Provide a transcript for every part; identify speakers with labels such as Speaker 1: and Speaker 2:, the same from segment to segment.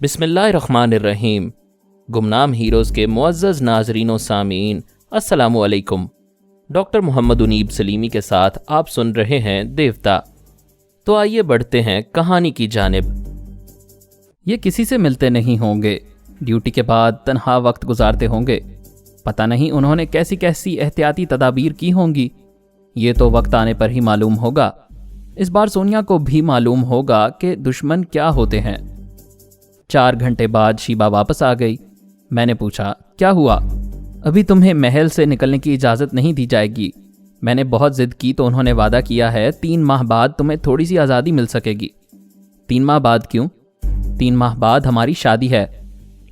Speaker 1: بسم اللہ الرحمن الرحیم۔ گمنام ہیروز کے معزز ناظرین و سامعین، السلام علیکم۔ ڈاکٹر محمد انیب سلیمی کے ساتھ آپ سن رہے ہیں دیوتا۔ تو آئیے بڑھتے ہیں کہانی کی جانب۔
Speaker 2: یہ کسی سے ملتے نہیں ہوں گے، ڈیوٹی کے بعد تنہا وقت گزارتے ہوں گے، پتہ نہیں انہوں نے کیسی کیسی احتیاطی تدابیر کی ہوں گی، یہ تو وقت آنے پر ہی معلوم ہوگا۔ اس بار سونیا کو بھی معلوم ہوگا کہ دشمن کیا ہوتے ہیں۔ 4 گھنٹے بعد شیبہ واپس آ گئی۔ میں نے پوچھا کیا ہوا؟ ابھی تمہیں محل سے نکلنے کی اجازت نہیں دی جائے گی۔ میں نے بہت ضد کی تو انہوں نے وعدہ کیا ہے 3 ماہ بعد تمہیں تھوڑی سی آزادی مل سکے گی۔ 3 ماہ بعد کیوں؟ 3 ماہ بعد ہماری شادی ہے۔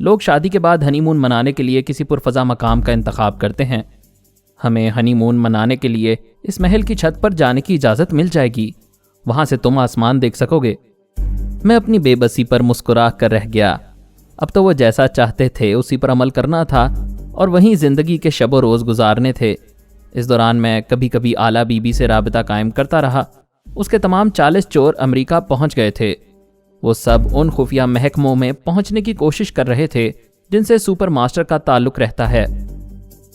Speaker 2: لوگ شادی کے بعد ہنی مون منانے کے لیے کسی پرفضا مقام کا انتخاب کرتے ہیں۔ ہمیں ہنی مون منانے کے لیے اس محل کی چھت پر جانے کی اجازت مل جائے گی، وہاں سے تم آسمان دیکھ سکو گے۔ میں اپنی بے بسی پر مسکرا کر رہ گیا۔ اب تو وہ جیسا چاہتے تھے اسی پر عمل کرنا تھا اور وہیں زندگی کے شب و روز گزارنے تھے۔ اس دوران میں کبھی کبھی اعلیٰ بی بی سے رابطہ قائم کرتا رہا۔ اس کے تمام 40 چور امریکہ پہنچ گئے تھے۔ وہ سب ان خفیہ محکموں میں پہنچنے کی کوشش کر رہے تھے جن سے سپر ماسٹر کا تعلق رہتا ہے۔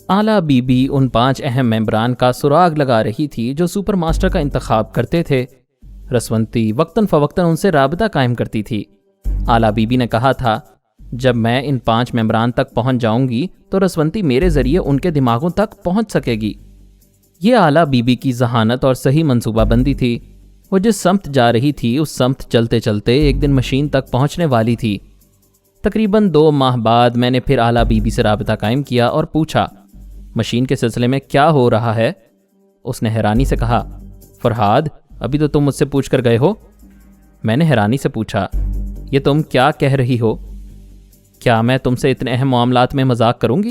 Speaker 2: اعلیٰ بی بی ان 5 اہم ممبران کا سراغ لگا رہی تھی جو سپر ماسٹر کا انتخاب کرتے تھے۔ رسونتی وقتاً فوقتاً ان سے رابطہ قائم کرتی تھی۔ اعلیٰ بی بی نے کہا تھا جب میں ان 5 ممبران تک پہنچ جاؤں گی تو رسونتی میرے ذریعے ان کے دماغوں تک پہنچ سکے گی۔ یہ اعلیٰ بی بی کی ذہانت اور صحیح منصوبہ بندی تھی۔ وہ جس سمت جا رہی تھی اس سمت چلتے چلتے ایک دن مشین تک پہنچنے والی تھی۔ تقریباً 2 ماہ بعد میں نے پھر اعلیٰ بی بی سے رابطہ قائم کیا اور پوچھا مشین کے سلسلے میں کیا ہو رہا ہے؟ اس نے حیرانی سے کہا فرہاد ابھی تو تم مجھ سے پوچھ کر گئے ہو۔ میں نے حیرانی سے پوچھا یہ تم کیا کہہ رہی ہو؟ کیا میں تم سے اتنے اہم معاملات میں مذاق کروں گی؟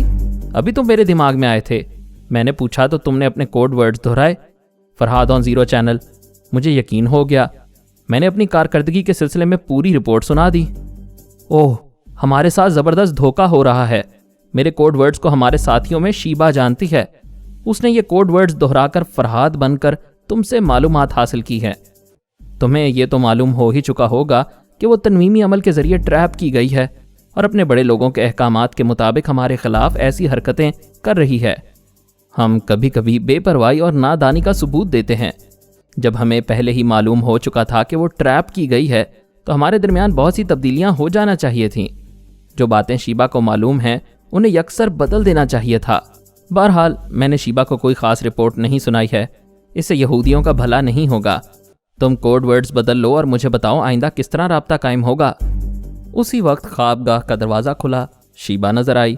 Speaker 2: ابھی تم میرے دماغ میں آئے تھے۔ میں نے پوچھا تو تم نے اپنے کوڈ ورڈز دہرائے، فرہاد آن 0 چینل۔ مجھے یقین ہو گیا۔ میں نے اپنی کارکردگی کے سلسلے میں پوری رپورٹ سنا دی۔ اوہ ہمارے ساتھ زبردست دھوکہ ہو رہا ہے۔ میرے کوڈ ورڈز کو ہمارے ساتھیوں میں شیبہ جانتی ہے۔ اس نے یہ کوڈ ورڈز دہرا کر فرہاد بن کر تم سے معلومات حاصل کی ہے۔ تمہیں یہ تو معلوم ہو ہی چکا ہوگا کہ وہ تنویمی عمل کے ذریعے ٹریپ کی گئی ہے اور اپنے بڑے لوگوں کے احکامات کے مطابق ہمارے خلاف ایسی حرکتیں کر رہی ہے۔ ہم کبھی کبھی بے پرواہی اور نادانی کا ثبوت دیتے ہیں۔ جب ہمیں پہلے ہی معلوم ہو چکا تھا کہ وہ ٹریپ کی گئی ہے تو ہمارے درمیان بہت سی تبدیلیاں ہو جانا چاہیے تھیں۔ جو باتیں شیبہ کو معلوم ہیں انہیں یکسر بدل دینا چاہیے تھا۔ بہرحال میں نے شیبہ کو کوئی خاص رپورٹ نہیں سنائی ہے، اس سے یہودیوں کا بھلا نہیں ہوگا۔ تم کوڈ ورڈز بدل لو اور مجھے بتاؤ آئندہ کس طرح رابطہ قائم ہوگا۔ اسی وقت خوابگاہ کا دروازہ کھلا، شیبہ نظر آئی۔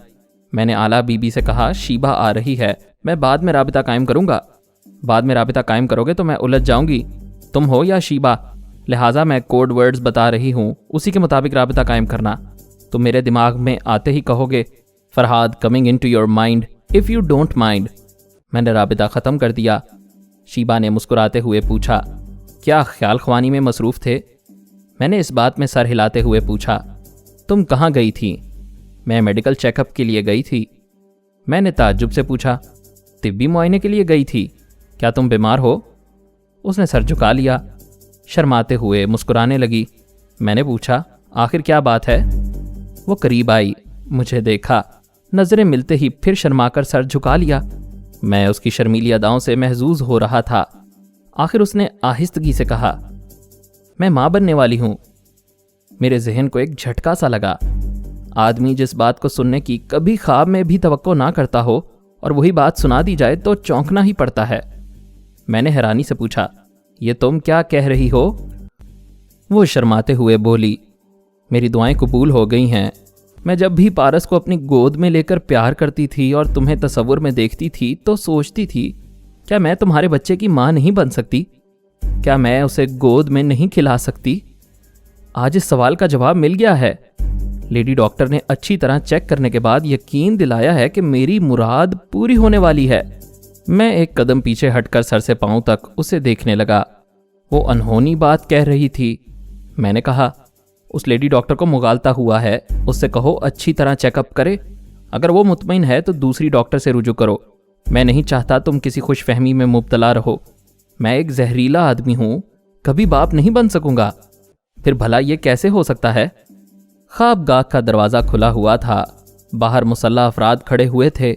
Speaker 2: میں نے اعلیٰ بی بی سے کہا شیبہ آ رہی ہے، میں بعد میں رابطہ قائم کروں گا۔ بعد میں رابطہ قائم کرو گے تو میں الجھ جاؤں گی، تم ہو یا شیبہ، لہٰذا میں کوڈ ورڈز بتا رہی ہوں اسی کے مطابق رابطہ قائم کرنا۔ تم میرے دماغ میں آتے ہی کہو گے Farhad coming into your mind if you don't mind. میں نے رابطہ ختم کر دیا۔ شیبہ نے مسکراتے ہوئے پوچھا کیا خیال خوانی میں مصروف تھے؟ میں نے اس بات میں سر ہلاتے ہوئے پوچھا تم کہاں گئی تھی؟ میں میڈیکل چیک اپ کے لیے گئی تھی۔ میں نے تعجب سے پوچھا طبی معائنے کے لیے گئی تھی؟ کیا تم بیمار ہو؟ اس نے سر جھکا لیا، شرماتے ہوئے مسکرانے لگی۔ میں نے پوچھا آخر کیا بات ہے؟ وہ قریب آئی، مجھے دیکھا، نظریں ملتے ہی پھر شرما کر سر جھکا لیا۔ میں اس کی شرمیلی اداؤں سے محظوظ ہو رہا تھا۔ آخر اس نے آہستگی سے کہا میں ماں بننے والی ہوں۔ میرے ذہن کو ایک جھٹکا سا لگا۔ آدمی جس بات کو سننے کی کبھی خواب میں بھی توقع نہ کرتا ہو اور وہی بات سنا دی جائے تو چونکنا ہی پڑتا ہے۔ میں نے حیرانی سے پوچھا یہ تم کیا کہہ رہی ہو؟ وہ شرماتے ہوئے بولی میری دعائیں قبول ہو گئی ہیں۔ میں جب بھی پارس کو اپنی گود میں لے کر پیار کرتی تھی اور تمہیں تصور میں دیکھتی تھی تو سوچتی تھی کیا میں تمہارے بچے کی ماں نہیں بن سکتی؟ کیا میں اسے گود میں نہیں کھلا سکتی؟ آج اس سوال کا جواب مل گیا ہے۔ لیڈی ڈاکٹر نے اچھی طرح چیک کرنے کے بعد یقین دلایا ہے کہ میری مراد پوری ہونے والی ہے۔ میں ایک قدم پیچھے ہٹ کر سر سے پاؤں تک اسے دیکھنے لگا۔ وہ انہونی بات کہہ رہی تھی۔ میں نے کہا اس لیڈی ڈاکٹر کو مغالطہ ہوا ہے، اس سے کہو اچھی طرح چیک اپ کرے، اگر وہ مطمئن ہے تو دوسری ڈاکٹر سے رجوع کرو۔ میں نہیں چاہتا تم کسی خوش فہمی میں مبتلا رہو۔ میں ایک زہریلا آدمی ہوں، کبھی باپ نہیں بن سکوں گا۔ پھر بھلا یہ کیسے ہو سکتا ہے؟ خواب گاہ کا دروازہ کھلا ہوا تھا، باہر مسلح افراد کھڑے ہوئے تھے۔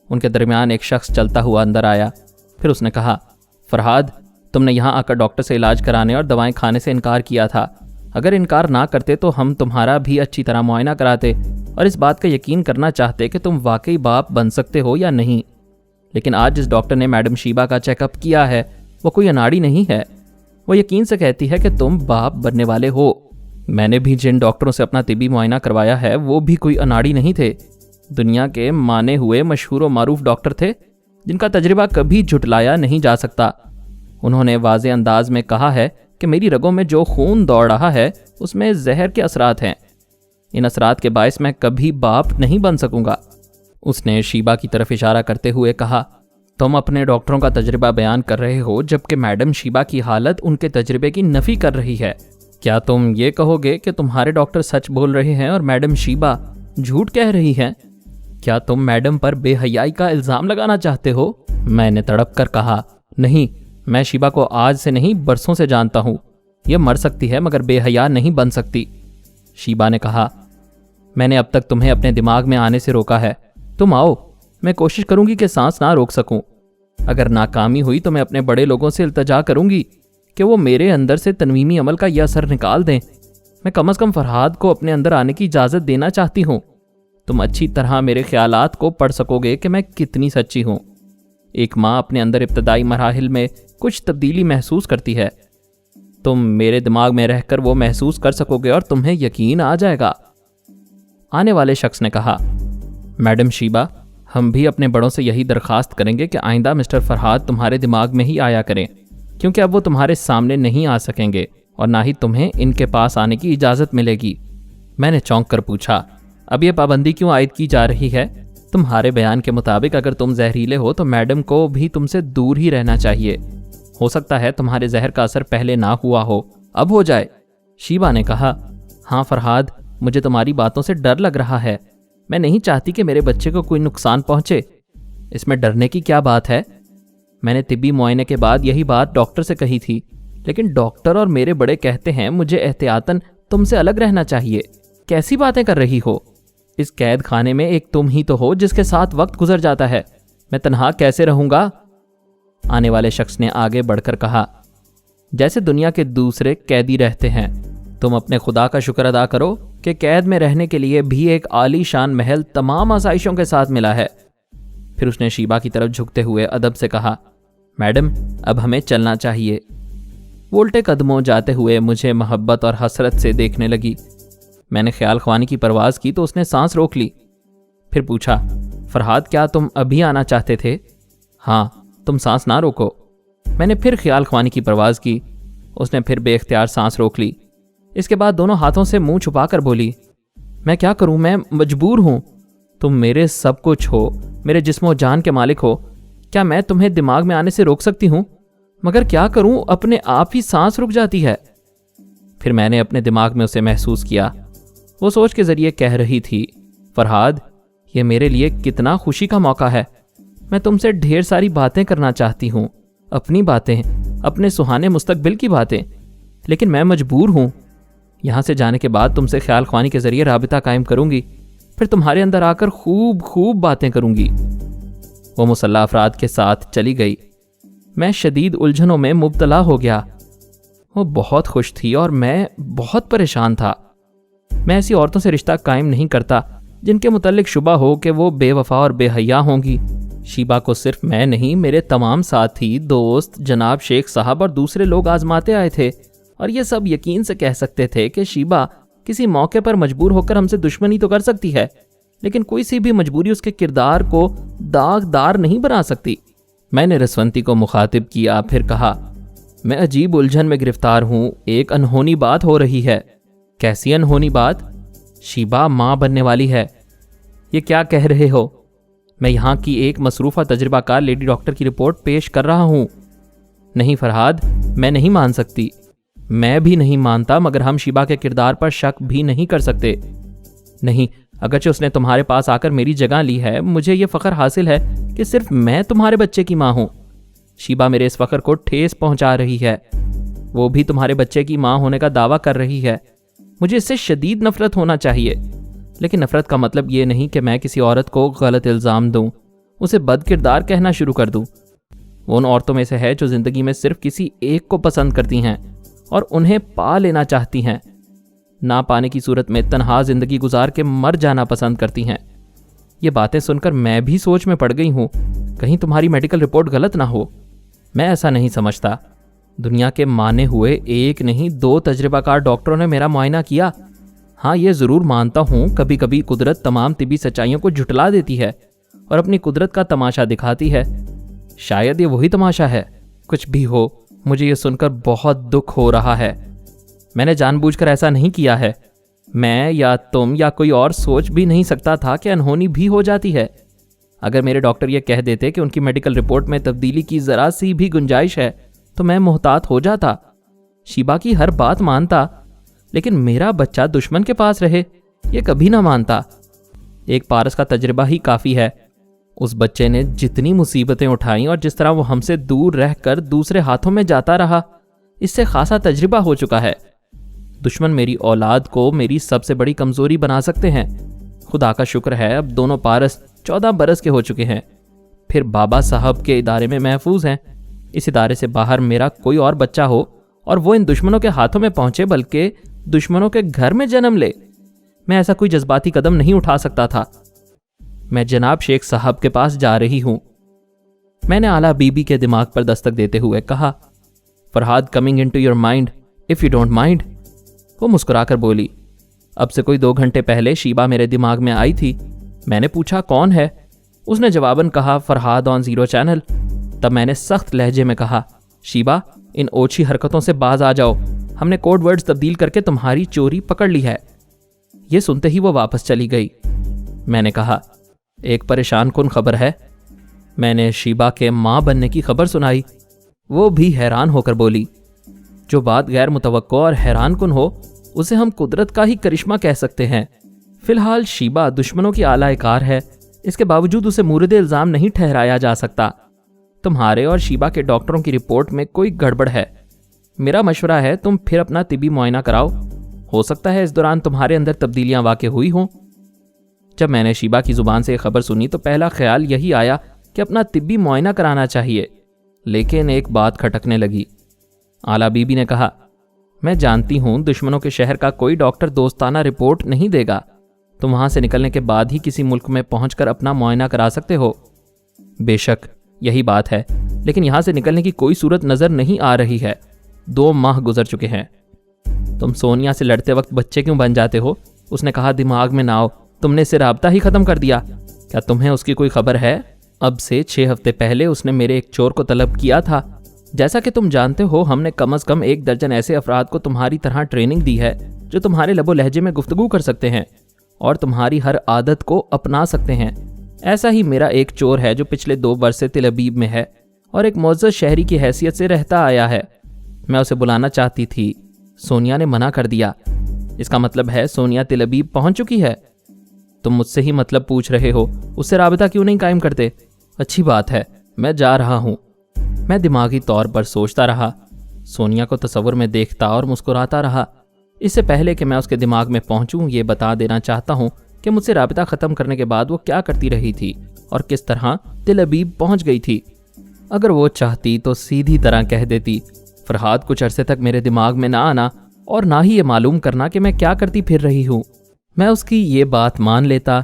Speaker 2: ان کے درمیان ایک شخص چلتا ہوا اندر آیا، پھر اس نے کہا، فرحاد، تم نے یہاں آ کر ڈاکٹر سے علاج کرانے اور دوائیں کھانے سے انکار کیا تھا۔ اگر انکار نہ کرتے تو ہم تمہارا بھی اچھی طرح معائنہ کراتے اور اس بات کا یقین کرنا چاہتے کہ تم واقعی باپ بن سکتے ہو یا نہیں۔ لیکن آج جس ڈاکٹر نے میڈم شیبہ کا چیک اپ کیا ہے وہ کوئی اناڑی نہیں ہے، وہ یقین سے کہتی ہے کہ تم باپ بننے والے ہو۔ میں نے بھی جن ڈاکٹروں سے اپنا طبی معائنہ کروایا ہے وہ بھی کوئی اناڑی نہیں تھے، دنیا کے مانے ہوئے مشہور و معروف ڈاکٹر تھے جن کا تجربہ کبھی جھٹلایا نہیں جا سکتا۔ انہوں نے واضح انداز میں کہا ہے کہ میری رگوں میں جو خون دوڑ رہا ہے اس میں زہر کے اثرات ہیں، ان اثرات کے باعث میں کبھی باپ نہیں بن سکوں گا۔ اس نے شیبہ کی طرف اشارہ کرتے ہوئے کہا، تم اپنے ڈاکٹروں کا تجربہ بیان کر رہے ہو جبکہ میڈم شیبہ کی حالت ان کے تجربے کی نفی کر رہی ہے۔ کیا تم یہ کہو گے کہ تمہارے ڈاکٹر سچ بول رہے ہیں اور میڈم شیبہ جھوٹ کہہ رہی ہیں؟ کیا تم میڈم پر بے حیائی کا الزام لگانا چاہتے ہو؟ میں نے تڑپ کر کہا، نہیں، میں شیبہ کو آج سے نہیں برسوں سے جانتا ہوں، یہ مر سکتی ہے مگر بے حیا نہیں بن سکتی۔ شیبہ نے کہا، میں نے اب تک تمہیں اپنے دماغ میں آنے سے روکا ہے، تم آؤ، میں کوشش کروں گی کہ سانس نہ روک سکوں۔ اگر ناکامی ہوئی تو میں اپنے بڑے لوگوں سے التجا کروں گی کہ وہ میرے اندر سے تنویمی عمل کا یہ اثر نکال دیں۔ میں کم از کم فرحاد کو اپنے اندر آنے کی اجازت دینا چاہتی ہوں۔ تم اچھی طرح میرے خیالات کو پڑھ سکو گے کہ میں کتنی سچی ہوں۔ ایک ماں اپنے اندر ابتدائی مراحل میں کچھ تبدیلی محسوس کرتی ہے، تم میرے دماغ میں رہ کر وہ محسوس کر سکو گے اور تمہیں یقین آ جائے گا۔ آنے والے شخص نے کہا، میڈم شیبہ، ہم بھی اپنے بڑوں سے یہی درخواست کریں گے کہ آئندہ مسٹر فرحاد تمہارے دماغ میں ہی آیا کریں، کیونکہ اب وہ تمہارے سامنے نہیں آ سکیں گے اور نہ ہی تمہیں ان کے پاس آنے کی اجازت ملے گی۔ میں نے چونک کر پوچھا، اب یہ پابندی کیوں عائد کی جا رہی ہے؟ تمہارے بیان کے مطابق اگر تم زہریلے ہو تو میڈم کو بھی تم سے دور ہی رہنا چاہیے، ہو سکتا ہے تمہارے زہر کا اثر پہلے نہ ہوا ہو، اب ہو جائے۔ شیبہ نے کہا، ہاں فرحاد، مجھے تمہاری باتوں سے ڈر لگ رہا ہے، میں نہیں چاہتی کہ میرے بچے کو کوئی نقصان پہنچے۔ اس میں ڈرنے کی کیا بات ہے؟ میں نے طبی معائنے کے بعد یہی بات ڈاکٹر سے کہی تھی، لیکن ڈاکٹر اور میرے بڑے کہتے ہیں مجھے احتیاطاً تم سے الگ رہنا چاہیے۔ کیسی باتیں کر رہی ہو؟ اس قید خانے میں ایک تم ہی تو ہو جس کے ساتھ وقت گزر جاتا ہے، میں تنہا کیسے رہوں گا؟ آنے والے شخص نے آگے بڑھ کر کہا، جیسے دنیا کے دوسرے قیدی رہتے ہیں، تم اپنے خدا کا شکر ادا کرو کہ قید میں رہنے کے لیے بھی ایک عالی شان محل تمام آسائشوں کے ساتھ ملا ہے۔ پھر اس نے شیبہ کی طرف جھکتے ہوئے ادب سے کہا، میڈم، اب ہمیں چلنا چاہیے۔ وہ الٹے قدموں جاتے ہوئے مجھے محبت اور حسرت سے دیکھنے لگی۔ میں نے خیال خوانی کی پرواز کی تو اس نے سانس روک لی، پھر پوچھا، فرحاد، کیا تم ابھی آنا چاہتے تھے؟ ہاں، تم سانس نہ روکو۔ میں نے پھر خیال خوانی کی پرواز کی، اس نے پھر بے اختیار سانس روک لی۔ اس کے بعد دونوں ہاتھوں سے منہ چھپا کر بولی، میں کیا کروں، میں مجبور ہوں، تم میرے سب کچھ ہو، میرے جسم و جان کے مالک ہو، کیا میں تمہیں دماغ میں آنے سے روک سکتی ہوں؟ مگر کیا کروں، اپنے آپ ہی سانس رک جاتی ہے۔ پھر میں نے اپنے دماغ میں اسے محسوس کیا، وہ سوچ کے ذریعے کہہ رہی تھی، فرحاد، یہ میرے لیے کتنا خوشی کا موقع ہے، میں تم سے ڈھیر ساری باتیں کرنا چاہتی ہوں، اپنی باتیں، اپنے سہانے مستقبل کی باتیں، لیکن میں مجبور ہوں۔ یہاں سے جانے کے بعد تم سے خیال خوانی کے ذریعے رابطہ قائم کروں گی، پھر تمہارے اندر آ کر خوب باتیں کروں گی۔ وہ مسلح افراد کے ساتھ چلی گئی۔ میں شدید الجھنوں میں مبتلا ہو گیا۔ وہ بہت خوش تھی اور میں بہت پریشان تھا۔ میں ایسی عورتوں سے رشتہ قائم نہیں کرتا جن کے متعلق شبہ ہو کہ وہ بے وفا اور بے حیا ہوں گی۔ شیبہ کو صرف میں نہیں، میرے تمام ساتھی، دوست، جناب شیخ صاحب اور دوسرے لوگ آزماتے آئے تھے، اور یہ سب یقین سے کہہ سکتے تھے کہ شیبہ کسی موقع پر مجبور ہو کر ہم سے دشمنی تو کر سکتی ہے، لیکن کوئی سی بھی مجبوری اس کے کردار کو داغدار نہیں بنا سکتی۔ میں نے رسونتی کو مخاطب کیا، پھر کہا، میں عجیب الجھن میں گرفتار ہوں، ایک انہونی بات ہو رہی ہے۔ کیسی انہونی بات؟ شیبہ ماں بننے والی ہے۔ یہ کیا کہہ رہے ہو؟ میں یہاں کی ایک مصروفہ تجربہ کار لیڈی ڈاکٹر کی رپورٹ پیش کر رہا ہوں۔ نہیں فرحاد، میں نہیں مان سکتی۔ میں بھی نہیں مانتا، مگر ہم شیبہ کے کردار پر شک بھی نہیں کر سکتے۔ نہیں، اگرچہ اس نے تمہارے پاس آ کر میری جگہ لی ہے، مجھے یہ فخر حاصل ہے کہ صرف میں تمہارے بچے کی ماں ہوں۔ شیبہ میرے اس فخر کو ٹھیس پہنچا رہی ہے، وہ بھی تمہارے بچے کی ماں ہونے کا دعویٰ کر رہی ہے۔ مجھے اس سے شدید نفرت ہونا چاہیے، لیکن نفرت کا مطلب یہ نہیں کہ میں کسی عورت کو غلط الزام دوں، اسے بد کردار کہنا شروع کر دوں۔ وہ ان عورتوں میں سے ہے جو زندگی میں صرف کسی ایک کو پسند کرتی ہیں اور انہیں پا لینا چاہتی ہیں، نہ پانے کی صورت میں تنہا زندگی گزار کے مر جانا پسند کرتی ہیں۔ یہ باتیں سن کر میں بھی سوچ میں پڑ گئی ہوں، کہیں تمہاری میڈیکل رپورٹ غلط نہ ہو۔ میں ایسا نہیں سمجھتا۔ دنیا کے مانے ہوئے ایک نہیں 2 تجربہ کار ڈاکٹروں نے میرا معائنہ کیا۔ ہاں، یہ ضرور مانتا ہوں کبھی کبھی قدرت تمام طبی سچائیوں کو جھٹلا دیتی ہے اور اپنی قدرت کا تماشا دکھاتی ہے۔ شاید یہ وہی تماشا ہے۔ کچھ بھی ہو، مجھے یہ سن کر بہت دکھ ہو رہا ہے۔ میں نے جان بوجھ کر ایسا نہیں کیا ہے۔ میں یا تم یا کوئی اور سوچ بھی نہیں سکتا تھا کہ انہونی بھی ہو جاتی ہے۔ اگر میرے ڈاکٹر یہ کہہ دیتے کہ ان کی میڈیکل رپورٹ میں تبدیلی کی ذرا سی بھی گنجائش ہے تو میں محتاط ہو جاتا، شیبا کی ہر بات مانتا، لیکن میرا بچہ دشمن کے پاس رہے یہ کبھی نہ مانتا۔ ایک پارس کا تجربہ ہی کافی ہے۔ اس بچے نے جتنی مصیبتیں اٹھائیں اور جس طرح وہ ہم سے دور رہ کر دوسرے ہاتھوں میں جاتا رہا، اس سے خاصا تجربہ ہو چکا ہے۔ دشمن میری اولاد کو میری سب سے بڑی کمزوری بنا سکتے ہیں۔ خدا کا شکر ہے اب دونوں پارس 14 برس کے ہو چکے ہیں، پھر بابا صاحب کے ادارے میں محفوظ ہیں۔ اس ادارے سے باہر میرا کوئی اور بچہ ہو اور وہ ان دشمنوں کے ہاتھوں میں پہنچے بلکہ دشمنوں کے گھر میں جنم لے، میں ایسا کوئی جذباتی قدم نہیں اٹھا سکتا تھا۔ میں جناب شیخ صاحب کے پاس جا رہی ہوں۔ میں نے اعلیٰ بی بی کے دماغ پر دستک دیتے ہوئے کہا، Farhad coming into your mind if you don't mind. وہ مسکرا کر بولی، اب سے کوئی 2 گھنٹے پہلے شیبا میرے دماغ میں آئی تھی۔ میں نے پوچھا کون ہے؟ اس نے جواباً کہا فرحاد آن 0 چینل۔ تب میں نے سخت لہجے میں کہا، شیبا ان اوچھی حرکتوں سے باز آ جاؤ، ہم نے کوڈ ورڈز تبدیل کر کے تمہاری چوری پکڑ لی ہے۔ یہ سنتے ہی وہ واپس چلی گئی۔ میں نے کہا، ایک پریشان کن خبر ہے۔ میں نے شیبا کے ماں بننے کی خبر سنائی۔ وہ بھی حیران ہو کر بولی، جو بات غیر متوقع اور حیران کن ہو اسے ہم قدرت کا ہی کرشمہ کہہ سکتے ہیں۔ فی الحال شیبا دشمنوں کی اعلی کار ہے، اس کے باوجود اسے مورد الزام نہیں ٹھہرایا جا سکتا۔ تمہارے اور شیبا کے ڈاکٹروں کی رپورٹ میں کوئی گڑبڑ ہے۔ میرا مشورہ ہے تم پھر اپنا طبی معائنہ کراؤ، ہو سکتا ہے اس دوران تمہارے اندر تبدیلیاں واقع ہوئی ہوں۔ جب میں نے شیبا کی زبان سے یہ خبر سنی تو پہلا خیال یہی آیا کہ اپنا طبی معائنہ کرانا چاہیے، لیکن ایک بات کھٹکنے لگی۔ اعلیٰ بی بی نے کہا، میں جانتی ہوں دشمنوں کے شہر کا کوئی ڈاکٹر دوستانہ رپورٹ نہیں دے گا، تم وہاں سے نکلنے کے بعد ہی کسی ملک میں پہنچ کر اپنا معائنہ کرا سکتے ہو۔ بے شک یہی بات ہے، لیکن یہاں سے نکلنے کی کوئی صورت نظر نہیں آ رہی ہے۔ 2 ماہ گزر چکے ہیں۔ تم سونیا سے لڑتے وقت بچے کیوں بن جاتے ہو؟ اس نے کہا، دماغ میں نہ آؤ، تم نے اسے رابطہ ہی ختم کر دیا۔ کیا تمہیں اس کی کوئی خبر ہے؟ اب سے 6 ہفتے پہلے اس نے میرے ایک چور کو طلب کیا تھا۔ جیسا کہ تم جانتے ہو ہم نے کم از کم 1 درجن ایسے افراد کو تمہاری طرح ٹریننگ دی ہے جو تمہارے لب و لہجے میں گفتگو کر سکتے ہیں اور تمہاری ہر عادت کو اپنا سکتے ہیں۔ ایسا ہی میرا ایک چور ہے جو پچھلے 2 برس سے تل ابیب میں ہے اور ایک معزز شہری کی حیثیت سے رہتا آیا ہے۔ میں اسے بلانا چاہتی تھی، سونیا نے منع کر دیا۔ اس کا مطلب ہے سونیا تل ابیب پہنچ چکی ہے۔ تم مجھ سے ہی مطلب پوچھ رہے ہو، اس سے رابطہ کیوں نہیں قائم کرتے؟ اچھی بات ہے، میں جا رہا ہوں۔ میں دماغی طور پر سوچتا رہا، سونیا کو تصور میں دیکھتا اور مسکراتا رہا۔ اس سے پہلے کہ میں اس کے دماغ میں پہنچوں یہ بتا دینا چاہتا ہوں کہ مجھ سے رابطہ ختم کرنے کے بعد وہ کیا کرتی رہی تھی اور کس طرح تل ابیب پہنچ گئی تھی۔ اگر وہ چاہتی تو سیدھی طرح کہہ دیتی، فرحاد کچھ عرصے تک میرے دماغ میں نہ آنا اور نہ ہی یہ معلوم کرنا کہ میں کیا کرتی پھر رہی ہوں۔ میں اس کی یہ بات مان لیتا،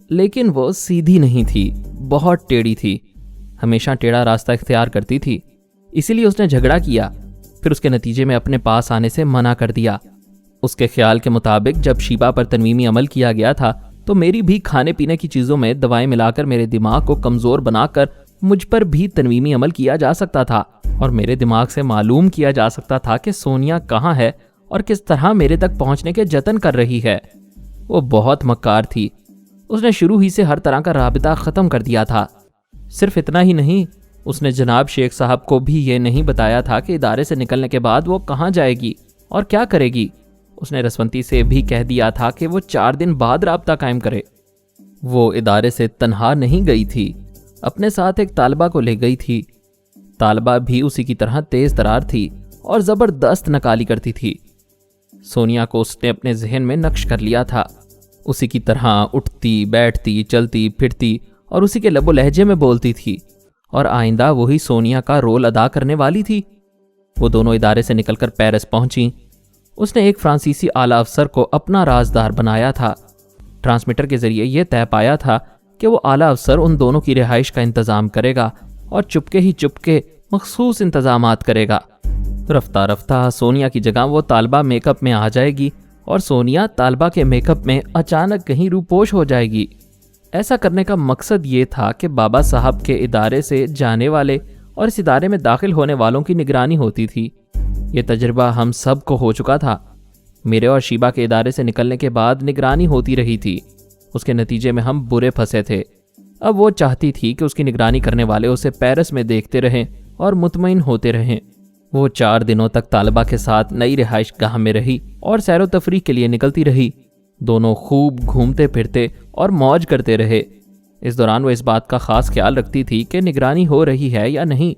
Speaker 2: لیکن وہ سیدھی نہیں تھی، بہت ٹیڑھی تھی، ہمیشہ ٹیڑھا راستہ اختیار کرتی تھی۔ اسی لیے اس نے جھگڑا کیا، پھر اس کے نتیجے میں اپنے پاس آنے سے منع کر دیا۔ اس کے خیال کے مطابق جب شیبا پر تنویمی عمل کیا گیا تھا تو میری بھی کھانے پینے کی چیزوں میں دوائیں ملا کر میرے دماغ کو کمزور بنا کر مجھ پر بھی تنویمی عمل کیا جا سکتا تھا اور میرے دماغ سے معلوم کیا جا سکتا تھا کہ سونیا کہاں ہے اور کس طرح میرے تک پہنچنے کے جتن کر رہی ہے۔ وہ بہت مکار تھی، اس نے شروع ہی سے ہر طرح کا رابطہ ختم کر دیا تھا۔ صرف اتنا ہی نہیں، اس نے جناب شیخ صاحب کو بھی یہ نہیں بتایا تھا کہ ادارے سے نکلنے کے بعد وہ کہاں جائے گی اور کیا کرے گی۔ اس نے رسونتی سے بھی کہہ دیا تھا کہ وہ 4 دن بعد رابطہ قائم کرے۔ وہ ادارے سے تنہا نہیں گئی تھی، اپنے ساتھ ایک طالبہ کو لے گئی تھی۔ طالبہ بھی اسی کی طرح تیز ترار تھی اور زبردست نکالی کرتی تھی۔ سونیا کو اس نے اپنے ذہن میں نقش کر لیا تھا، اسی کی طرح اٹھتی بیٹھتی چلتی پھرتی اور اسی کے لب و لہجے میں بولتی تھی، اور آئندہ وہی سونیا کا رول ادا کرنے والی تھی۔ وہ دونوں ادارے سے نکل کر پیرس پہنچیں۔ اس نے ایک فرانسیسی اعلیٰ افسر کو اپنا رازدار بنایا تھا۔ ٹرانسمیٹر کے ذریعے یہ طے پایا تھا کہ وہ اعلیٰ افسر ان دونوں کی رہائش کا انتظام کرے گا اور چپکے ہی چپکے مخصوص انتظامات کرے گا۔ رفتہ رفتہ سونیا کی جگہ وہ طالبہ میک اپ میں آ جائے گی اور سونیا طالبہ کے میک اپ میں اچانک کہیں روپوش ہو جائے گی۔ ایسا کرنے کا مقصد یہ تھا کہ بابا صاحب کے ادارے سے جانے والے اور اس ادارے میں داخل ہونے والوں کی نگرانی ہوتی تھی۔ یہ تجربہ ہم سب کو ہو چکا تھا۔ میرے اور شیبہ کے ادارے سے نکلنے کے بعد نگرانی ہوتی رہی تھی، اس کے نتیجے میں ہم برے پھنسے تھے۔ اب وہ چاہتی تھی کہ اس کی نگرانی کرنے والے اسے پیرس میں دیکھتے رہیں اور مطمئن ہوتے رہیں۔ وہ 4 دنوں تک طالبہ کے ساتھ نئی رہائش گاہ میں رہی اور سیر و تفریح کے لیے نکلتی رہی۔ دونوں خوب گھومتے پھرتے اور موج کرتے رہے۔ اس دوران وہ اس بات کا خاص خیال رکھتی تھی کہ نگرانی ہو رہی ہے یا نہیں۔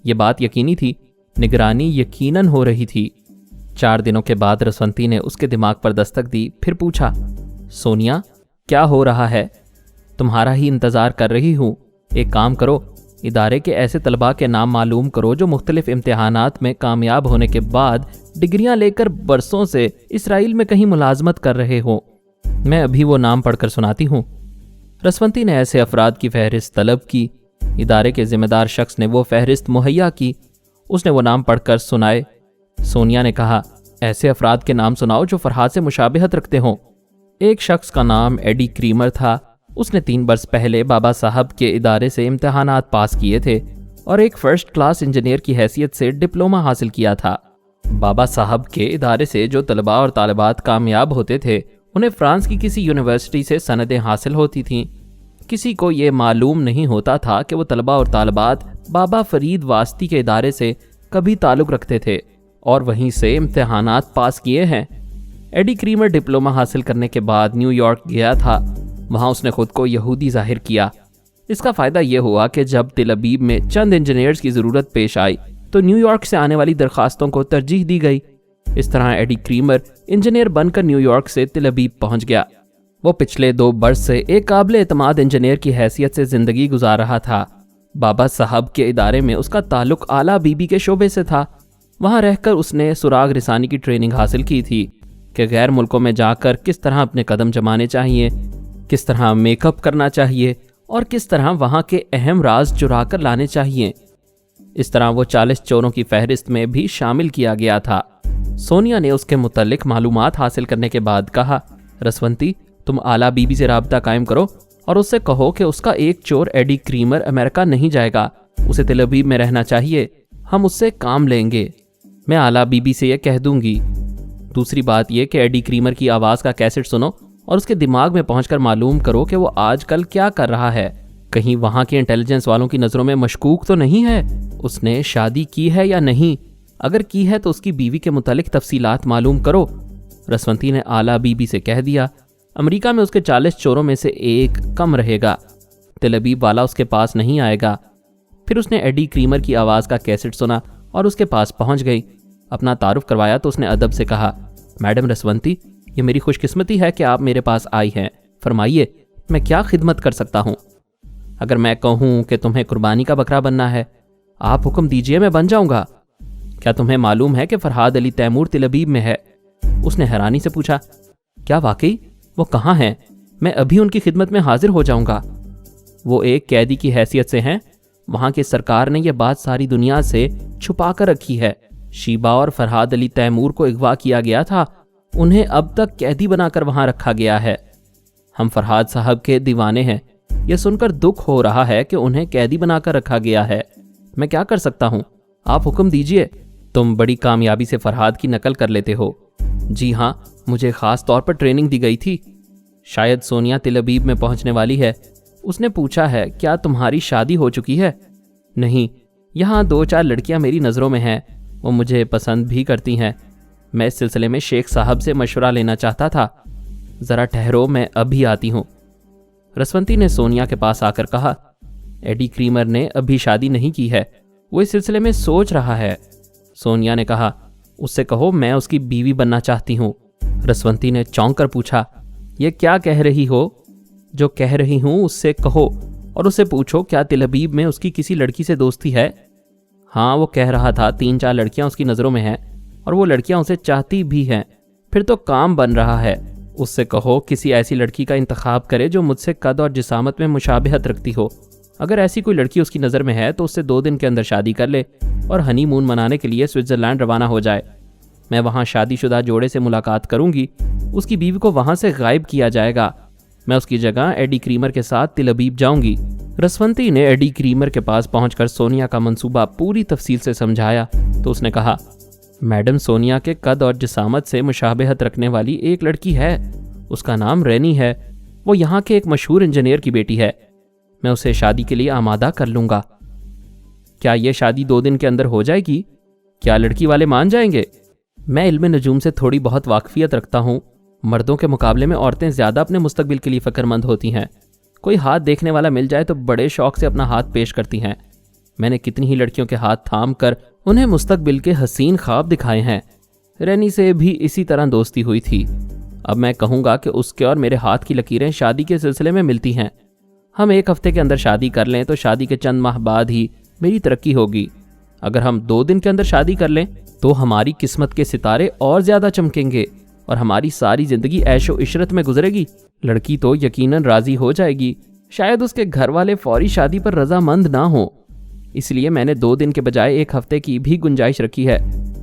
Speaker 2: یہ بات یقینی تھی، نگرانی یقیناً ہو رہی تھی۔ 4 دنوں کے بعد رسونتی نے اس کے دماغ پر دستک دی، پھر پوچھا، سونیا کیا ہو رہا ہے؟ تمہارا ہی انتظار کر رہی ہوں۔ ایک کام کرو، ادارے کے ایسے طلباء کے نام معلوم کرو جو مختلف امتحانات میں کامیاب ہونے کے بعد ڈگریاں لے کر برسوں سے اسرائیل میں کہیں ملازمت کر رہے ہوں۔ میں ابھی وہ نام پڑھ کر سناتی ہوں۔ رسونتی نے ایسے افراد کی فہرست طلب کی۔ ادارے کے ذمہ دار شخص نے وہ فہرست مہیا کی۔ اس نے وہ نام پڑھ کر سنائے۔ سونیا نے کہا، ایسے افراد کے نام سناؤ جو فرحاد سے مشابہت رکھتے ہوں۔ ایک شخص کا نام ایڈی کریمر تھا۔ اس نے 3 برس پہلے بابا صاحب کے ادارے سے امتحانات پاس کیے تھے اور ایک فرسٹ کلاس انجینئر کی حیثیت سے ڈپلومہ حاصل کیا تھا۔ بابا صاحب کے ادارے سے جو طلباء اور طالبات کامیاب ہوتے تھے انہیں فرانس کی کسی یونیورسٹی سے سندیں حاصل ہوتی تھیں۔ کسی کو یہ معلوم نہیں ہوتا تھا کہ وہ طلباء اور طالبات بابا فرید واسطی کے ادارے سے کبھی تعلق رکھتے تھے اور وہیں سے امتحانات پاس کیے ہیں۔ ایڈی کریمر ڈپلومہ حاصل کرنے کے بعد نیو یارک گیا تھا۔ وہاں اس نے خود کو یہودی ظاہر کیا۔ اس کا فائدہ یہ ہوا کہ جب تل ابیب میں چند انجینئرز کی ضرورت پیش آئی تو نیو یارک سے آنے والی درخواستوں کو ترجیح دی گئی۔ اس طرح ایڈی کریمر انجینئر بن کر نیو یارک سے تل ابیب پہنچ گیا۔ وہ پچھلے 2 برس سے ایک قابل اعتماد انجینئر کی حیثیت سے زندگی گزار رہا تھا۔ بابا صاحب کے ادارے میں اس کا تعلق اعلیٰ بی بی کے شعبے سے تھا۔ وہاں رہ کر اس نے سراغ رسانی کی ٹریننگ حاصل کی تھی کہ غیر ملکوں میں جا کر کس طرح اپنے قدم جمانے چاہیے، کس طرح میک اپ کرنا چاہیے اور کس طرح وہاں کے اہم راز چرا کر لانے چاہیے۔ اس طرح وہ 40 چوروں کی فہرست میں بھی شامل کیا گیا تھا۔ سونیا نے اس کے متعلق معلومات حاصل کرنے کے بعد کہا، رسونتی تم اعلیٰ بی بی سے رابطہ قائم کرو اور اس سے کہو کہ اس کا ایک چور ایڈی کریمر امریکہ نہیں جائے گا، اسے تل ابیب میں رہنا چاہیے، ہم اس سے کام لیں گے۔ میں اعلیٰ بی بی سے یہ کہہ دوں گی۔ دوسری بات یہ کہ ایڈی کریمر کی آواز کا کیسٹ سنو اور اس کے دماغ میں پہنچ کر معلوم کرو کہ وہ آج کل کیا کر رہا ہے۔ کہیں وہاں کے انٹیلیجنس والوں کی نظروں میں مشکوک تو نہیں ہے؟ اس نے شادی کی ہے یا نہیں؟ اگر کی ہے تو اس کی بیوی کے متعلق تفصیلات معلوم کرو۔ رسونتی نے اعلیٰ بی بی سے کہہ دیا۔ امریکہ میں اس کے 40 چوروں میں سے ایک کم رہے گا۔ تل ابیب والا اس کے پاس نہیں آئے گا۔ پھر اس نے ایڈی کریمر کی آواز کا کیسٹ سنا اور اس کے پاس پہنچ گئی۔ اپنا تعارف کروایا تو اس نے ادب سے کہا، میڈم رسونتی، یہ میری خوش قسمتی ہے کہ آپ میرے پاس آئی ہیں، فرمائیے میں کیا خدمت کر سکتا ہوں؟ اگر میں کہوں کہ تمہیں قربانی کا بکرا بننا ہے، آپ حکم دیجئے، میں بن جاؤں گا۔ کیا تمہیں معلوم ہے کہ فرحاد علی تیمور تل ابیب میں ہے؟ اس نے حیرانی سے پوچھا، کیا واقعی؟ وہ کہاں ہیں؟ میں ابھی ان کی خدمت میں حاضر ہو جاؤں گا۔ وہ ایک قیدی کی حیثیت سے ہیں۔ وہاں کی سرکار نے یہ بات ساری دنیا سے چھپا کر رکھی ہے۔ شیبہ اور فرحاد علی تیمور کو اغوا کیا گیا تھا، انہیں اب تک قیدی بنا کر وہاں رکھا گیا ہے۔ ہم فرحاد صاحب کے دیوانے ہیں، یہ سن کر دکھ ہو رہا ہے کہ انہیں قیدی بنا کر رکھا گیا ہے۔ میں کیا کر سکتا ہوں؟ آپ حکم دیجئے۔ تم بڑی کامیابی سے فرحاد کی نقل کر لیتے ہو۔ جی ہاں، مجھے خاص طور پر ٹریننگ دی گئی تھی۔ شاید سونیا تل ابیب میں پہنچنے والی ہے۔ اس نے پوچھا ہے، کیا تمہاری شادی ہو چکی ہے؟ نہیں، یہاں 2-4 لڑکیاں میری نظروں میں ہیں، وہ مجھے پسند بھی کرتی ہیں۔ میں اس سلسلے میں شیخ صاحب سے مشورہ لینا چاہتا تھا۔ ذرا ٹھہرو، میں ابھی آتی ہوں۔ رسونتی نے سونیا کے پاس آ کر کہا، ایڈی کریمر نے ابھی شادی نہیں کی ہے، وہ اس سلسلے میں سوچ رہا ہے۔ سونیا نے کہا، اس سے کہو میں اس کی بیوی بننا چاہتی ہوں۔ رسونتی نے چونک کر پوچھا، یہ کیا کہہ رہی ہو؟ جو کہہ رہی ہوں اس سے کہو، اور اس سے پوچھو کیا تل ابیب میں اس کی کسی لڑکی سے دوستی ہے؟ ہاں، وہ کہہ رہا تھا 3-4 لڑکیاں اس کی نظروں میں ہیں اور وہ لڑکیاں اسے چاہتی بھی ہیں۔ پھر تو کام بن رہا ہے۔ اس سے کہو کسی ایسی لڑکی کا انتخاب کرے جو مجھ سے قد اور جسامت میں مشابہت رکھتی ہو۔ اگر ایسی کوئی لڑکی اس کی نظر میں ہے تو اس سے 2 دن کے اندر شادی کر لے اور ہنی مون منانے کے لیے سوئٹزرلینڈ روانہ ہو جائے۔ میں وہاں شادی شدہ جوڑے سے ملاقات کروں گی، اس کی بیوی کو وہاں سے غائب کیا جائے گا، میں اس کی جگہ ایڈی کریمر کے ساتھ تل ابیب جاؤں گی۔ رسونتی نے ایڈی کریمر کے پاس پہنچ کر سونیا کا منصوبہ پوری تفصیل سے سمجھایا تو اس نے کہا، میڈم سونیا کے قد اور جسامت سے مشابہت رکھنے والی ایک لڑکی ہے، اس کا نام رینی ہے، وہ یہاں کے ایک مشہور انجینئر کی بیٹی ہے، میں اسے شادی کے لیے آمادہ کر لوں گا۔ کیا یہ شادی 2 دن کے اندر ہو جائے گی؟ کیا لڑکی والے مان جائیں گے؟ میں علم نجوم سے تھوڑی بہت واقفیت رکھتا ہوں، مردوں کے مقابلے میں عورتیں زیادہ اپنے مستقبل کے لیے فکر مند ہوتی ہیں، کوئی ہاتھ دیکھنے والا مل جائے تو بڑے شوق سے اپنا ہاتھ پیش کرتی ہیں، میں نے کتنی ہی لڑکیوں کے ہاتھ تھام کر انہیں مستقبل کے حسین خواب دکھائے ہیں، رینی سے بھی اسی طرح دوستی ہوئی تھی، اب میں کہوں گا کہ اس کے اور میرے ہاتھ کی لکیریں شادی کے سلسلے میں ملتی ہیں، ہم 1 ہفتے کے اندر شادی کر لیں تو شادی کے چند ماہ بعد ہی میری ترقی ہوگی، اگر ہم 2 دن کے اندر شادی کر لیں تو ہماری قسمت کے ستارے اور زیادہ چمکیں گے اور ہماری ساری زندگی عیش و عشرت میں گزرے گی۔ لڑکی تو یقیناً راضی ہو جائے گی، شاید اس کے گھر والے فوری شادی پر رضامند نہ ہوں، اس لیے میں نے 2 دن کے بجائے 1 ہفتے کی بھی گنجائش رکھی ہے،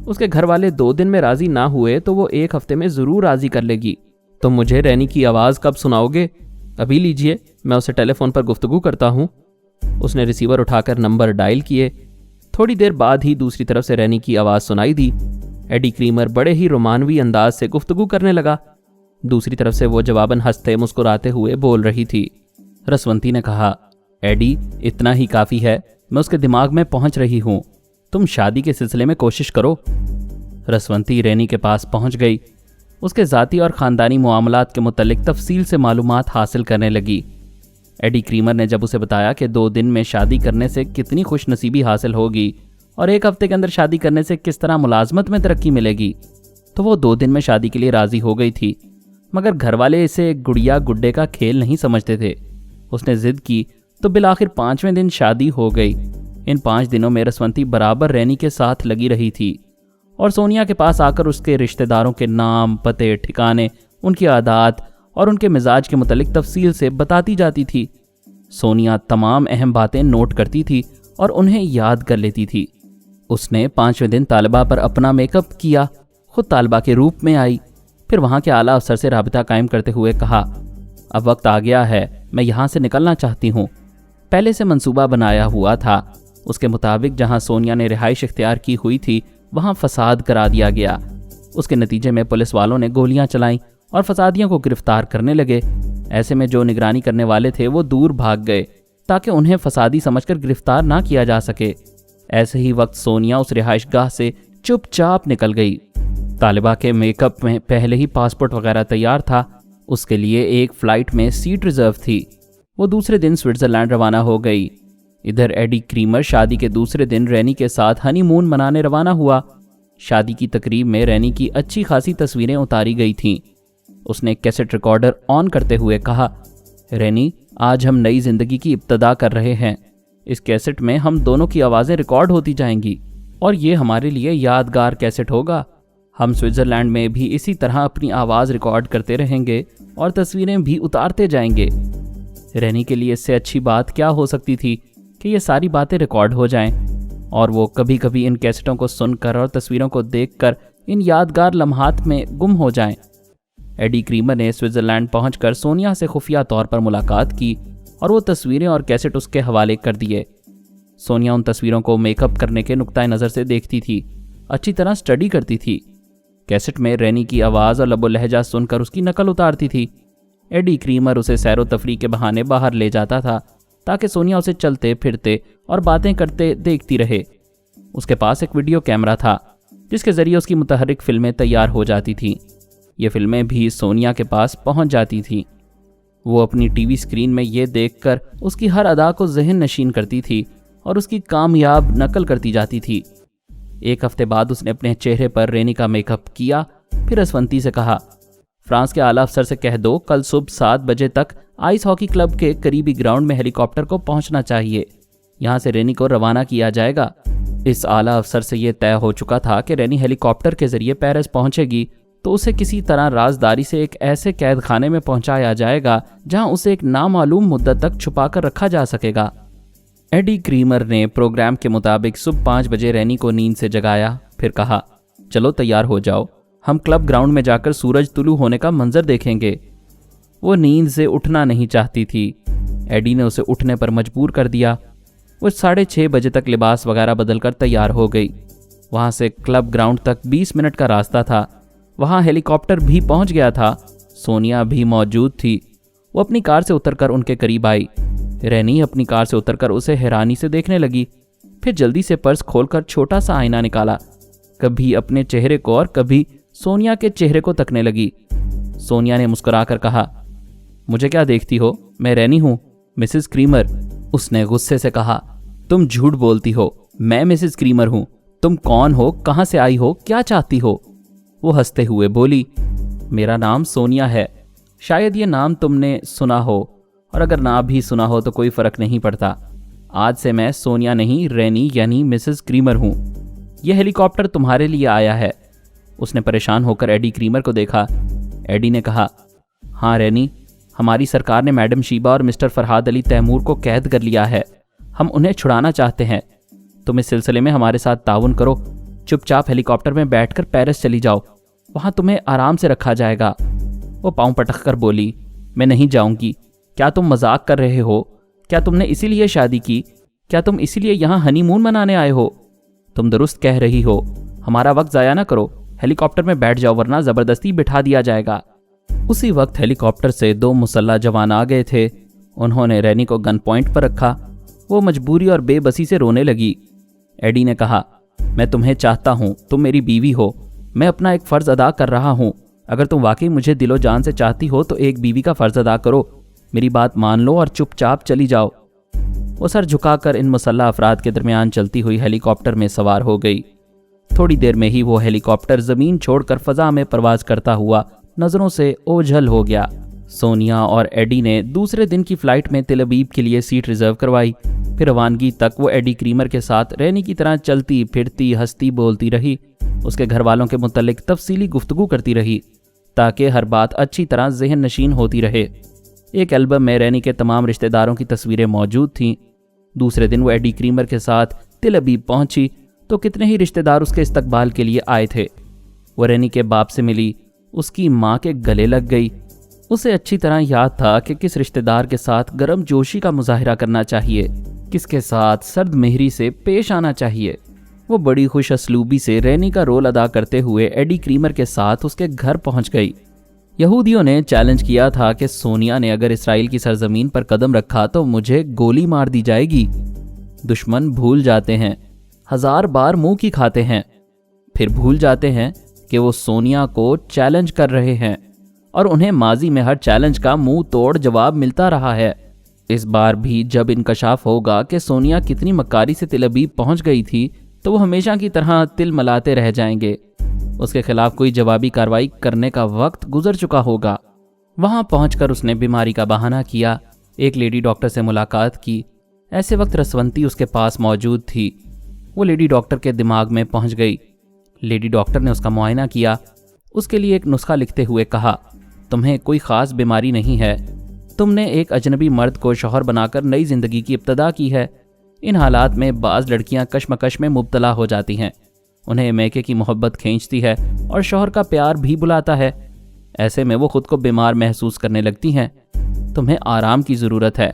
Speaker 2: اس کے گھر والے 2 دن میں راضی نہ ہوئے تو وہ 1 ہفتے میں ضرور راضی کر لے گی۔ تم مجھے رینی کی آواز کب سناؤ گے؟ ابھی لیجئے، میں اسے ٹیلی فون پر گفتگو کرتا ہوں۔ اس نے ریسیور اٹھا کر نمبر ڈائل کیے، تھوڑی دیر بعد ہی دوسری طرف سے رینی کی آواز سنائی دی، ایڈی کریمر بڑے ہی رومانوی انداز سے گفتگو کرنے لگا، دوسری طرف سے وہ جواباً ہنستے مسکراتے ہوئے بول رہی تھی۔ رسونتی نے کہا، ایڈی اتنا ہی کافی ہے، میں اس کے دماغ میں پہنچ رہی ہوں، تم شادی کے سلسلے میں کوشش کرو۔ رسونتی رینی کے پاس پہنچ گئی، اس کے ذاتی اور خاندانی معاملات کے متعلق تفصیل سے معلومات حاصل کرنے لگی۔ ایڈی کریمر نے جب اسے بتایا کہ 2 دن میں شادی کرنے سے کتنی خوش نصیبی حاصل ہوگی اور 1 ہفتے کے اندر شادی کرنے سے کس طرح ملازمت میں ترقی ملے گی، تو وہ 2 دن میں شادی کے لیے راضی ہو گئی تھی، مگر گھر والے اسے گڑیا گڈے کا کھیل نہیں سمجھتے تھے۔ اس نے ضد کی تو بالآخر 5ویں دن شادی ہو گئی۔ ان 5 دنوں میں رسونتی برابر رینی کے ساتھ لگی رہی تھی اور سونیا کے پاس آ کر اس کے رشتہ داروں کے نام، پتے، ٹھکانے، ان کی عادات اور ان کے مزاج کے متعلق تفصیل سے بتاتی جاتی تھی۔ سونیا تمام اہم باتیں نوٹ کرتی تھی اور انہیں یاد کر لیتی تھی۔ اس نے 5ویں دن طالبہ پر اپنا میک اپ کیا، خود طالبہ کے روپ میں آئی، پھر وہاں کے اعلیٰ افسر سے رابطہ قائم کرتے ہوئے کہا، اب وقت آ گیا ہے، میں یہاں سے نکلنا چاہتی ہوں۔ پہلے سے منصوبہ بنایا ہوا تھا، اس کے مطابق جہاں سونیا نے رہائش اختیار کی ہوئی تھی وہاں فساد کرا دیا گیا، اس کے نتیجے میں پولیس والوں نے گولیاں چلائیں اور فسادیوں کو گرفتار کرنے لگے، ایسے میں جو نگرانی کرنے والے تھے وہ دور بھاگ گئے تاکہ انہیں فسادی سمجھ کر گرفتار نہ کیا جا سکے۔ ایسے ہی وقت سونیا اس رہائش گاہ سے چپ چاپ نکل گئی۔ طالبہ کے میک اپ میں پہلے ہی پاسپورٹ وغیرہ تیار تھا، اس کے لیے ایک فلائٹ میں سیٹ ریزرو تھی، وہ دوسرے دن سوئٹزرلینڈ روانہ ہو گئی۔ ادھر ایڈی کریمر شادی کے دوسرے دن رینی کے ساتھ ہنی مون منانے روانہ ہوا۔ شادی کی تقریب میں رینی کی اچھی خاصی تصویریں اتاری گئی تھیں۔ اس نے کیسٹ ریکارڈر آن کرتے ہوئے کہا، رینی آج ہم نئی زندگی کی ابتدا کر رہے ہیں، اس کیسٹ میں ہم دونوں کی آوازیں ریکارڈ ہوتی جائیں گی اور یہ ہمارے لیے یادگار کیسٹ ہوگا، ہم سوئٹزرلینڈ میں بھی اسی طرح اپنی آواز ریکارڈ کرتے رہیں گے اور تصویریں بھی اتارتے جائیں گے۔ رینی کے لیے اس سے اچھی بات کیا ہو سکتی تھی کہ یہ ساری باتیں ریکارڈ ہو جائیں اور وہ کبھی کبھی ان کیسٹوں کو سن کر اور تصویروں کو دیکھ کر ان یادگار لمحات میں گم ہو جائیں۔ ایڈی کریمر نے سوئٹزرلینڈ پہنچ کر سونیا سے خفیہ طور پر ملاقات کی اور وہ تصویریں اور کیسٹ اس کے حوالے کر دیے۔ سونیا ان تصویروں کو میک اپ کرنے کے نقطۂ نظر سے دیکھتی تھی، اچھی طرح سٹڈی کرتی تھی، کیسٹ میں رینی کی آواز اور لب و لہجہ سن کر اس کی نقل اتارتی تھی۔ ایڈی کریمر اسے سیر و تفریح کے بہانے باہر لے جاتا تھا تاکہ سونیا اسے چلتے پھرتے اور باتیں کرتے دیکھتی رہے۔ اس کے پاس ایک ویڈیو کیمرہ تھا جس کے ذریعے اس کی متحرک فلمیں تیار ہو جاتی تھیں، یہ فلمیں بھی سونیا کے پاس پہنچ جاتی تھیں۔ وہ اپنی ٹی وی اسکرین میں یہ دیکھ کر اس کی ہر ادا کو ذہن نشین کرتی تھی اور اس کی کامیاب نقل کرتی جاتی تھی۔ 1 ہفتے بعد اس نے اپنے چہرے پر رینی کا میک اپ کیا، پھر اسونتی سے کہا فرانس کے اعلیٰ افسر سے کہہ دو کل صبح 7 بجے تک آئس ہاکی کلب کے قریبی گراؤنڈ میں ہیلی کاپٹر کو پہنچنا چاہیے، یہاں سے رینی کو روانہ کیا جائے گا۔ اس اعلیٰ افسر سے یہ طے ہو چکا تھا کہ رینی ہیلی کاپٹر کے ذریعے پیرس پہنچے گی تو اسے کسی طرح رازداری سے ایک ایسے قید خانے میں پہنچایا جائے گا جہاں اسے ایک نامعلوم مدت تک چھپا کر رکھا جا سکے گا۔ ایڈی کریمر نے پروگرام کے مطابق صبح 5 بجے رینی کو نیند سے جگایا، پھر کہا چلو تیار ہو جاؤ، ہم کلب گراؤنڈ میں جا کر سورج طلوع ہونے کا منظر دیکھیں گے۔ وہ نیند سے اٹھنا نہیں چاہتی تھی، ایڈی نے اسے اٹھنے پر مجبور کر دیا۔ وہ 6:30 بجے تک لباس وغیرہ بدل کر تیار ہو گئی۔ وہاں سے کلب گراؤنڈ تک 20 منٹ کا راستہ تھا۔ وہاں ہیلی کاپٹر بھی پہنچ گیا تھا، سونیا بھی موجود تھی۔ وہ اپنی کار سے اتر کر ان کے قریب آئی۔ رینی اپنی کار سے اتر کر اسے حیرانی سے دیکھنے لگی، پھر جلدی سے پرس کھول کر چھوٹا سا آئینہ نکالا، کبھی اپنے چہرے کو اور کبھی سونیا کے چہرے کو تکنے لگی۔ سونیا نے مسکرا کر کہا مجھے کیا دیکھتی ہو، میں رینی ہوں، مسز کریمر۔ اس نے غصے سے کہا تم جھوٹ بولتی ہو، میں مسز کریمر ہوں، تم کون ہو، کہاں سے آئی ہو، کیا چاہتی ہو؟ وہ ہنستے ہوئے بولی میرا نام سونیا ہے، شاید یہ نام تم نے سنا ہو، اور اگر نہ بھی سنا ہو تو کوئی فرق نہیں پڑتا، آج سے میں سونیا نہیں رینی یعنی مسز کریمر ہوں، یہ ہیلی کاپٹر تمہارے لیے آیا ہے۔ اس نے پریشان ہو کر ایڈی کریمر کو دیکھا۔ ایڈی نے کہا ہاں رینی، ہماری سرکار نے میڈم شیبہ اور مسٹر فرحاد علی تیمور کو قید کر لیا ہے، ہم انہیں چھڑانا چاہتے ہیں، تم اس سلسلے میں ہمارے ساتھ تعاون کرو، چپ چاپ ہیلی کاپٹر میں بیٹھ کر پیرس چلی جاؤ، وہاں تمہیں آرام سے رکھا جائے گا۔ وہ پاؤں پٹک کر بولی میں نہیں جاؤں گی، کیا تم مذاق کر رہے ہو؟ کیا تم نے اسی لیے شادی کی؟ کیا تم اسی لیے یہاں ہنی مون منانے آئے ہو؟ تم درست کہہ رہی ہو، ہمارا وقت ضائع نہ کرو، ہیلی کاپٹر میں بیٹھ جاؤ ورنہ زبردستی بٹھا دیا جائے گا۔ اسی وقت ہیلی کاپٹر سے 2 مسلح جوان آ گئے تھے۔ انہوں نے رینی کو گن پوائنٹ پر رکھا۔ وہ مجبوری اور بے بسی سے رونے لگی۔ ایڈی نے کہا میں تمہیں چاہتا ہوں، تم میری بیوی ہو، میں اپنا ایک فرض ادا کر رہا ہوں، اگر تم واقعی مجھے دل و جان سے چاہتی ہو تو ایک بیوی کا فرض ادا کرو، میری بات مان لو اور چپ چاپ چلی جاؤ۔ وہ سر جھکا کر ان مسلح افراد کے درمیان چلتی ہوئی ہیلی کاپٹر میں سوار ہو گئی۔ تھوڑی دیر میں ہی وہ ہیلی کاپٹر زمین چھوڑ کر فضا میں پرواز کرتا ہوا نظروں سے اوجھل ہو گیا۔ سونیا اور ایڈی نے دوسرے دن کی فلائٹ میں تل ابیب کے لیے سیٹ ریزرو کروائی۔ پھر روانگی تک وہ ایڈی کریمر کے ساتھ رینی کی طرح چلتی پھرتی ہنستی بولتی رہی، اس کے گھر والوں کے متعلق تفصیلی گفتگو کرتی رہی تاکہ ہر بات اچھی طرح ذہن نشین ہوتی رہے۔ ایک البم میں رینی کے تمام رشتہ داروں کی تصویریں موجود تھیں۔ دوسرے دن وہ ایڈی کریمر کے ساتھ تل ابیب پہنچی تو کتنے ہی رشتہ دار اس کے استقبال کے لیے آئے تھے۔ وہ رینی کے باپ سے ملی، اس کی ماں کے گلے لگ گئی۔ اسے اچھی طرح یاد تھا کہ کس رشتہ دار کے ساتھ گرم جوشی کا مظاہرہ کرنا چاہیے، کس کے ساتھ سرد مہری سے پیش آنا چاہیے۔ وہ بڑی خوش اسلوبی سے رینی کا رول ادا کرتے ہوئے ایڈی کریمر کے ساتھ اس کے گھر پہنچ گئی۔ یہودیوں نے چیلنج کیا تھا کہ سونیا نے اگر اسرائیل کی سرزمین پر قدم رکھا تو مجھے گولی مار دی جائے گی۔ دشمن بھول جاتے ہیں، 1000 بار منہ کی کھاتے ہیں، پھر بھول جاتے ہیں کہ وہ سونیا کو چیلنج کر رہے ہیں اور انہیں ماضی میں ہر چیلنج کا منہ توڑ جواب ملتا رہا ہے۔ اس بار بھی جب انکشاف ہوگا کہ سونیا کتنی مکاری سے تل ابیب پہنچ گئی تھی تو وہ ہمیشہ کی طرح تل ملاتے رہ جائیں گے۔ اس کے خلاف کوئی جوابی کارروائی کرنے کا وقت گزر چکا ہوگا۔ وہاں پہنچ کر اس نے بیماری کا بہانہ کیا، ایک لیڈی ڈاکٹر سے ملاقات کی۔ ایسے وقت رسونتی اس کے پاس موجود تھی۔ وہ لیڈی ڈاکٹر کے دماغ میں پہنچ گئی۔ لیڈی ڈاکٹر نے اس کا معائنہ کیا، اس کے لیے ایک نسخہ لکھتے ہوئے کہا تمہیں کوئی خاص بیماری نہیں ہے، تم نے ایک اجنبی مرد کو شوہر بنا کر نئی زندگی کی ابتدا کی ہے۔ ان حالات میں بعض لڑکیاں کشمکش میں مبتلا ہو جاتی ہیں، انہیں میکے کی محبت کھینچتی ہے اور شوہر کا پیار بھی بلاتا ہے، ایسے میں وہ خود کو بیمار محسوس کرنے لگتی ہیں۔ تمہیں آرام کی ضرورت ہے،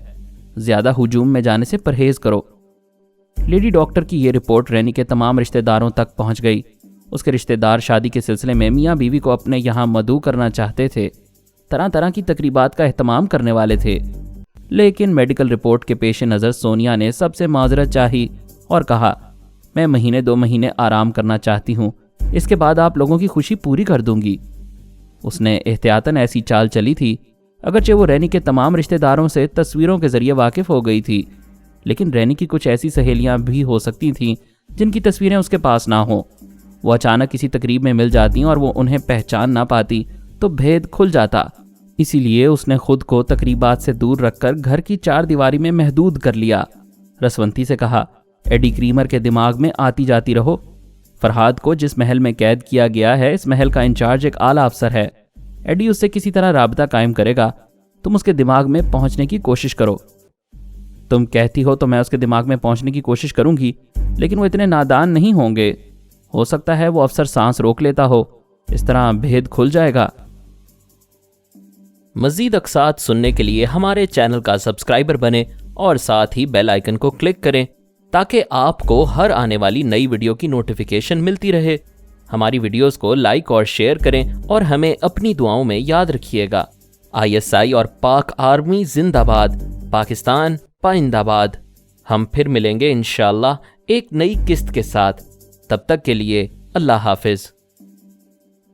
Speaker 2: زیادہ ہجوم میں جانے سے پرہیز کرو۔ لیڈی ڈاکٹر کی یہ رپورٹ رینی کے تمام رشتہ داروں تک پہنچ گئی۔ اس کے رشتہ دار شادی کے سلسلے میں میاں بیوی کو اپنے یہاں مدعو کرنا چاہتے تھے، طرح طرح کی تقریبات کا اہتمام کرنے والے تھے، لیکن میڈیکل رپورٹ کے پیش نظر سونیا نے سب سے معذرت چاہی اور کہا میں 1-2 مہینے آرام کرنا چاہتی ہوں، اس کے بعد آپ لوگوں کی خوشی پوری کر دوں گی۔ اس نے احتیاطاً ایسی چال چلی تھی، اگرچہ وہ رینی کے تمام رشتہ داروں سے تصویروں کے ذریعے واقف ہو گئی تھی، لیکن رینی کی کچھ ایسی سہیلیاں بھی ہو سکتی تھیں جن کی تصویریں اس کے پاس نہ ہوں۔ وہ اچانک کسی تقریب میں مل جاتی اور وہ انہیں پہچان نہ پاتی تو بھید کھل جاتا۔ اسی لیے اس نے خود کو تقریبات سے دور رکھ کر گھر کی 4 دیواری میں محدود کر لیا۔ رسونتی سے کہا، ایڈی کریمر کے دماغ میں آتی جاتی رہو۔ فرحاد کو جس محل میں قید کیا گیا ہے، اس محل کا انچارج ایک اعلیٰ افسر ہے۔ ایڈی اس سے کسی طرح رابطہ قائم کرے گا، تم اس کے دماغ میں پہنچنے کی کوشش کرو۔ تم کہتی ہو تو میں اس کے دماغ میں پہنچنے کی کوشش کروں گی، لیکن وہ اتنے نادان نہیں ہوں گے۔ ہو سکتا ہے وہ افسر سانس روک لیتا ہو، اس طرح بھید کھل جائے گا۔
Speaker 1: مزید اقساط سننے کے لیے ہمارے چینل کا سبسکرائبر بنیں اور ساتھ ہی بیل آئیکن کو کلک کریں تاکہ آپ کو ہر آنے والی نئی ویڈیو کی نوٹیفیکیشن ملتی رہے۔ ہماری ویڈیوز کو لائک اور شیئر کریں اور ہمیں اپنی دعاؤں میں یاد رکھیے گا۔ ISI اور پاک آرمی زندہ باد، پاکستان پائندہ باد۔ ہم پھر ملیں گے انشاءاللہ ایک نئی قسط کے ساتھ۔ تب تک کے لیے اللہ حافظ۔